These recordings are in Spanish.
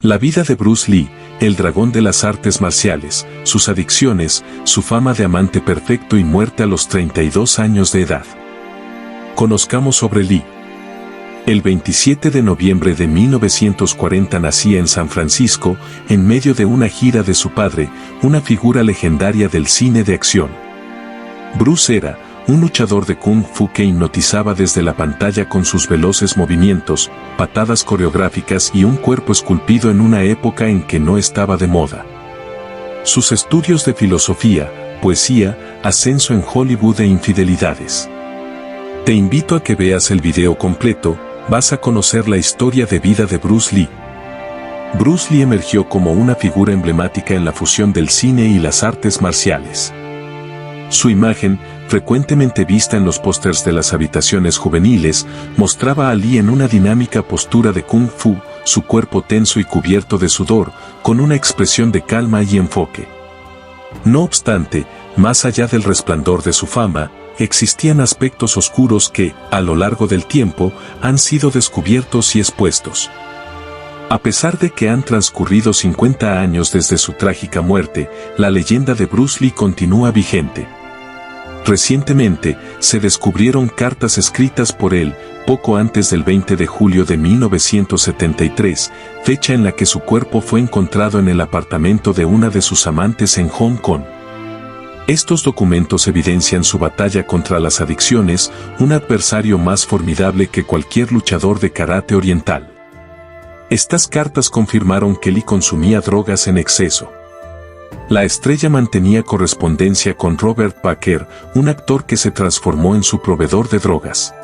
La vida de Bruce Lee, el dragón de las artes marciales, sus adicciones, su fama de amante perfecto y muerte a los 32 años de edad. Conozcamos sobre Lee. El 27 de noviembre de 1940 nacía en San Francisco, en medio de una gira de su padre, una figura legendaria del cine de acción. Bruce era un luchador de Kung Fu que hipnotizaba desde la pantalla con sus veloces movimientos, patadas coreográficas y un cuerpo esculpido en una época en que no estaba de moda. Sus estudios de filosofía, poesía, ascenso en Hollywood e infidelidades. Te invito a que veas el video completo, vas a conocer la historia de vida de Bruce Lee. Bruce Lee emergió como una figura emblemática en la fusión del cine y las artes marciales. Su imagen, frecuentemente vista en los pósters de las habitaciones juveniles, mostraba a Lee en una dinámica postura de Kung Fu, su cuerpo tenso y cubierto de sudor, con una expresión de calma y enfoque. No obstante, más allá del resplandor de su fama, existían aspectos oscuros que, a lo largo del tiempo, han sido descubiertos y expuestos. A pesar de que han transcurrido 50 años desde su trágica muerte, la leyenda de Bruce Lee continúa vigente. Recientemente, se descubrieron cartas escritas por él, poco antes del 20 de julio de 1973, fecha en la que su cuerpo fue encontrado en el apartamento de una de sus amantes en Hong Kong. Estos documentos evidencian su batalla contra las adicciones, un adversario más formidable que cualquier luchador de karate oriental. Estas cartas confirmaron que Lee consumía drogas en exceso. La estrella mantenía correspondencia con Robert Packer, un actor que se transformó en su proveedor de drogas.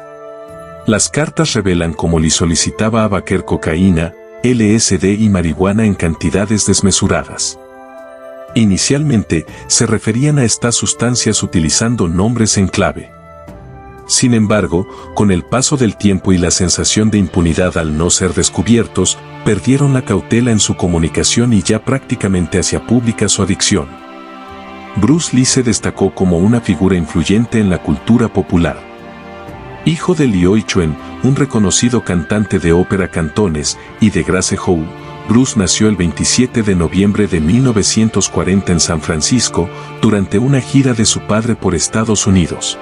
Las cartas revelan cómo Lee solicitaba a Packer cocaína, LSD y marihuana en cantidades desmesuradas. Inicialmente, se referían a estas sustancias utilizando nombres en clave. Sin embargo, con el paso del tiempo y la sensación de impunidad al no ser descubiertos, perdieron la cautela en su comunicación y ya prácticamente hacía pública su adicción. Bruce Lee se destacó como una figura influyente en la cultura popular. Hijo de Liu Chuen, un reconocido cantante de ópera cantones, y de Grace Howe, Bruce nació el 27 de noviembre de 1940 en San Francisco, durante una gira de su padre por Estados Unidos.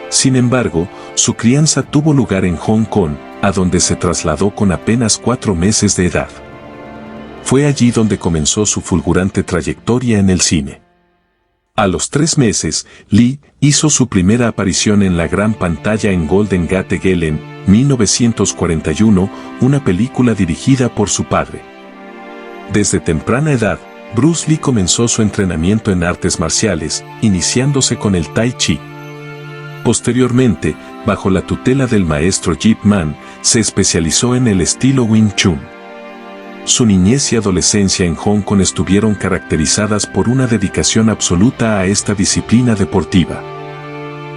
Sin embargo, su crianza tuvo lugar en Hong Kong, a donde se trasladó con apenas 4 meses de edad. Fue allí donde comenzó su fulgurante trayectoria en el cine. A los 3 meses, Lee hizo su primera aparición en la gran pantalla en Golden Gate Girl en 1941, una película dirigida por su padre. Desde temprana edad, Bruce Lee comenzó su entrenamiento en artes marciales, iniciándose con el Tai Chi. Posteriormente, bajo la tutela del maestro Yip Man, se especializó en el estilo Wing Chun. Su niñez y adolescencia en Hong Kong estuvieron caracterizadas por una dedicación absoluta a esta disciplina deportiva.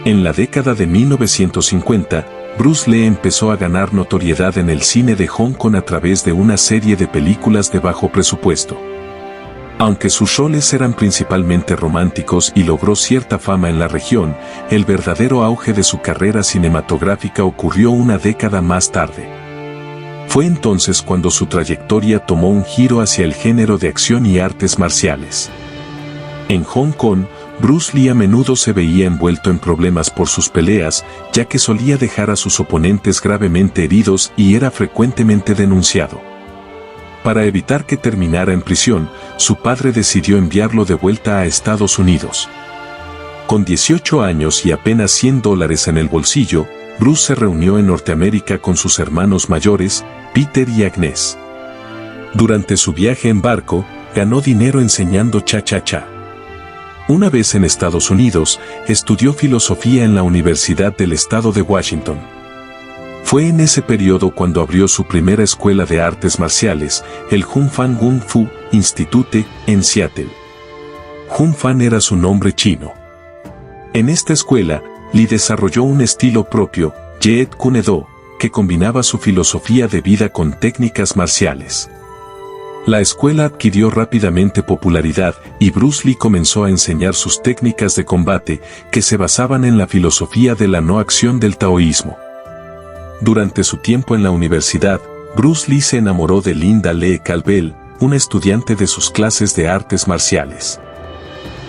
En la década de 1950, Bruce Lee empezó a ganar notoriedad en el cine de Hong Kong a través de una serie de películas de bajo presupuesto. Aunque sus roles eran principalmente románticos y logró cierta fama en la región, el verdadero auge de su carrera cinematográfica ocurrió una década más tarde. Fue entonces cuando su trayectoria tomó un giro hacia el género de acción y artes marciales. En Hong Kong, Bruce Lee a menudo se veía envuelto en problemas por sus peleas, ya que solía dejar a sus oponentes gravemente heridos y era frecuentemente denunciado. Para evitar que terminara en prisión, su padre decidió enviarlo de vuelta a Estados Unidos. Con 18 años y apenas $100 en el bolsillo, Bruce se reunió en Norteamérica con sus hermanos mayores, Peter y Agnes. Durante su viaje en barco, ganó dinero enseñando cha-cha-cha. Una vez en Estados Unidos, estudió filosofía en la Universidad del Estado de Washington. Fue en ese periodo cuando abrió su primera escuela de artes marciales, el Hun Fan Kung Fu Institute, en Seattle. Hun Fan era su nombre chino. En esta escuela, Lee desarrolló un estilo propio, Jeet Kune Do, que combinaba su filosofía de vida con técnicas marciales. La escuela adquirió rápidamente popularidad y Bruce Lee comenzó a enseñar sus técnicas de combate que se basaban en la filosofía de la no acción del taoísmo. Durante su tiempo en la universidad, Bruce Lee se enamoró de Linda Lee Calvel, una estudiante de sus clases de artes marciales.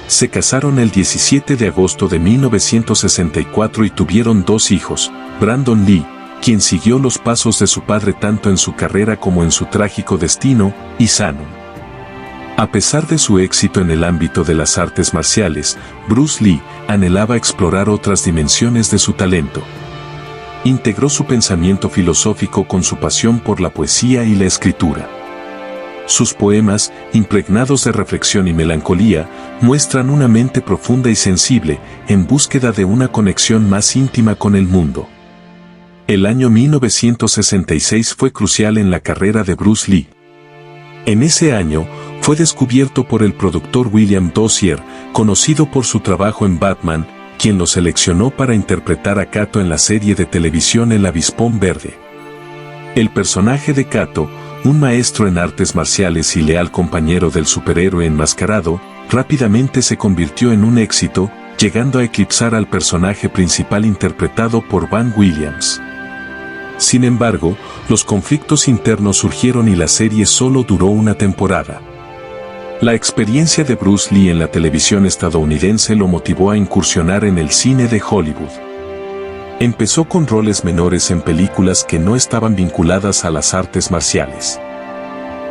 Se casaron el 17 de agosto de 1964 y tuvieron 2 hijos, Brandon Lee, quien siguió los pasos de su padre tanto en su carrera como en su trágico destino, y Shannon. A pesar de su éxito en el ámbito de las artes marciales, Bruce Lee anhelaba explorar otras dimensiones de su talento. Integró su pensamiento filosófico con su pasión por la poesía y la escritura. Sus poemas, impregnados de reflexión y melancolía, muestran una mente profunda y sensible, en búsqueda de una conexión más íntima con el mundo. El año 1966 fue crucial en la carrera de Bruce Lee. En ese año, fue descubierto por el productor William Dozier, conocido por su trabajo en Batman, quien lo seleccionó para interpretar a Kato en la serie de televisión El Avispón Verde. El personaje de Kato, un maestro en artes marciales y leal compañero del superhéroe enmascarado, rápidamente se convirtió en un éxito, llegando a eclipsar al personaje principal interpretado por Van Williams. Sin embargo, los conflictos internos surgieron y la serie solo duró una temporada. La experiencia de Bruce Lee en la televisión estadounidense lo motivó a incursionar en el cine de Hollywood. Empezó con roles menores en películas que no estaban vinculadas a las artes marciales.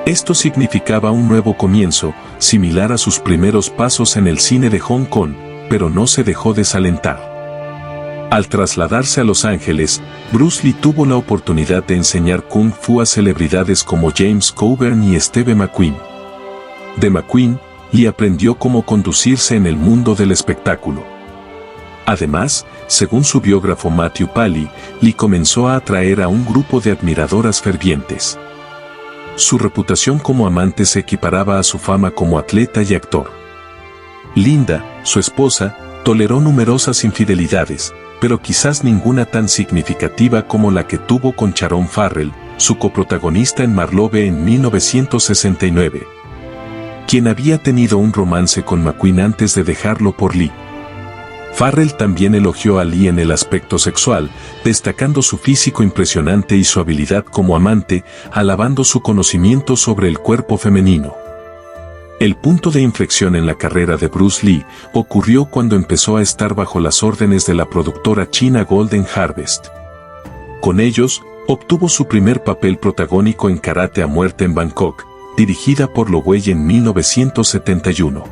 Esto significaba un nuevo comienzo, similar a sus primeros pasos en el cine de Hong Kong, pero no se dejó desalentar. Al trasladarse a Los Ángeles, Bruce Lee tuvo la oportunidad de enseñar Kung Fu a celebridades como James Coburn y Steve McQueen. De McQueen, Lee aprendió cómo conducirse en el mundo del espectáculo. Además, según su biógrafo Matthew Paley, Lee comenzó a atraer a un grupo de admiradoras fervientes. Su reputación como amante se equiparaba a su fama como atleta y actor. Linda, su esposa, toleró numerosas infidelidades, pero quizás ninguna tan significativa como la que tuvo con Sharon Farrell, su coprotagonista en Marlowe en 1969. Quien había tenido un romance con McQueen antes de dejarlo por Lee. Farrell también elogió a Lee en el aspecto sexual, destacando su físico impresionante y su habilidad como amante, alabando su conocimiento sobre el cuerpo femenino. El punto de inflexión en la carrera de Bruce Lee ocurrió cuando empezó a estar bajo las órdenes de la productora china Golden Harvest. Con ellos, obtuvo su primer papel protagónico en Karate a muerte en Bangkok, dirigida por Lo Wei en 1971.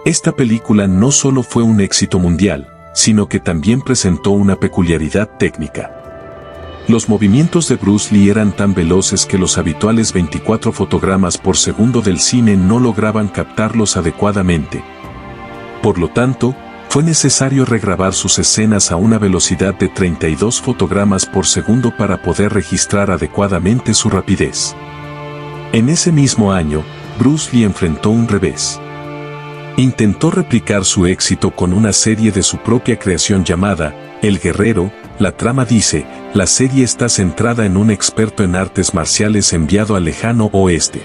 Esta película no solo fue un éxito mundial, sino que también presentó una peculiaridad técnica. Los movimientos de Bruce Lee eran tan veloces que los habituales 24 fotogramas por segundo del cine no lograban captarlos adecuadamente. Por lo tanto, fue necesario regrabar sus escenas a una velocidad de 32 fotogramas por segundo para poder registrar adecuadamente su rapidez. En ese mismo año, Bruce Lee enfrentó un revés. Intentó replicar su éxito con una serie de su propia creación llamada El Guerrero. La trama dice, la serie está centrada en un experto en artes marciales enviado al lejano oeste.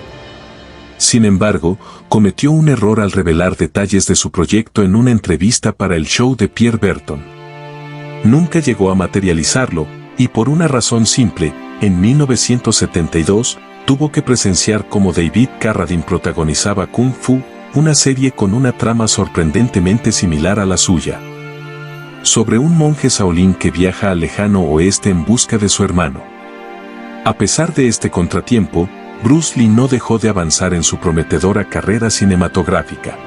Sin embargo, cometió un error al revelar detalles de su proyecto en una entrevista para el show de Pierre Berton. Nunca llegó a materializarlo, y por una razón simple, en 1972, tuvo que presenciar cómo David Carradine protagonizaba Kung Fu, una serie con una trama sorprendentemente similar a la suya. Sobre un monje Shaolin que viaja al lejano oeste en busca de su hermano. A pesar de este contratiempo, Bruce Lee no dejó de avanzar en su prometedora carrera cinematográfica.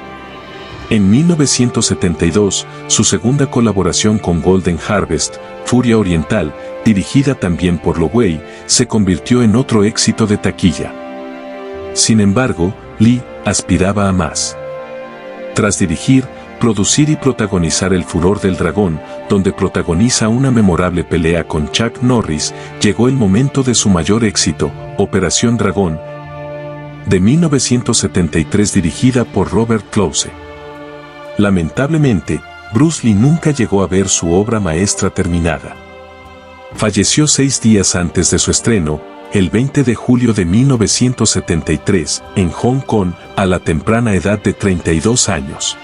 En 1972, su segunda colaboración con Golden Harvest, Furia Oriental, dirigida también por Lo Wei, se convirtió en otro éxito de taquilla. Sin embargo, Lee aspiraba a más. Tras dirigir, producir y protagonizar El Furor del Dragón, donde protagoniza una memorable pelea con Chuck Norris, llegó el momento de su mayor éxito, Operación Dragón, de 1973 dirigida por Robert Clouse. Lamentablemente, Bruce Lee nunca llegó a ver su obra maestra terminada. Falleció 6 días antes de su estreno, el 20 de julio de 1973, en Hong Kong, a la temprana edad de 32 años.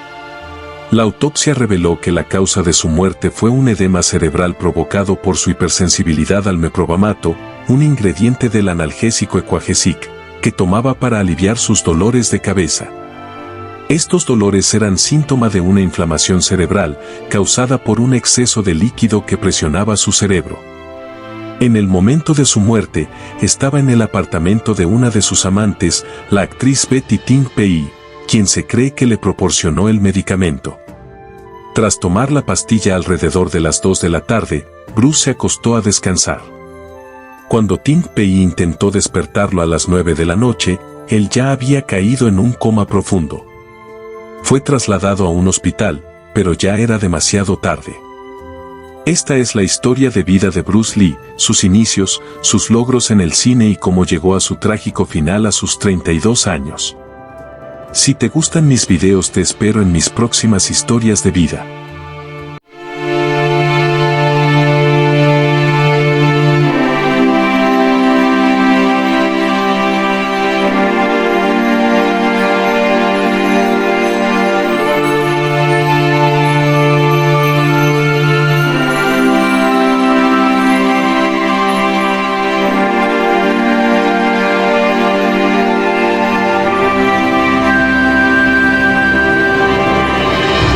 La autopsia reveló que la causa de su muerte fue un edema cerebral provocado por su hipersensibilidad al meprovamato, un ingrediente del analgésico Equagesic, que tomaba para aliviar sus dolores de cabeza. Estos dolores eran síntoma de una inflamación cerebral causada por un exceso de líquido que presionaba su cerebro. En el momento de su muerte, estaba en el apartamento de una de sus amantes, la actriz Betty Ting Pei, quien se cree que le proporcionó el medicamento. Tras tomar la pastilla alrededor de las 2 de la tarde, Bruce se acostó a descansar. Cuando Ting Pei intentó despertarlo a las 9 de la noche, él ya había caído en un coma profundo. Fue trasladado a un hospital, pero ya era demasiado tarde. Esta es la historia de vida de Bruce Lee, sus inicios, sus logros en el cine y cómo llegó a su trágico final a sus 32 años. Si te gustan mis videos te espero en mis próximas historias de vida.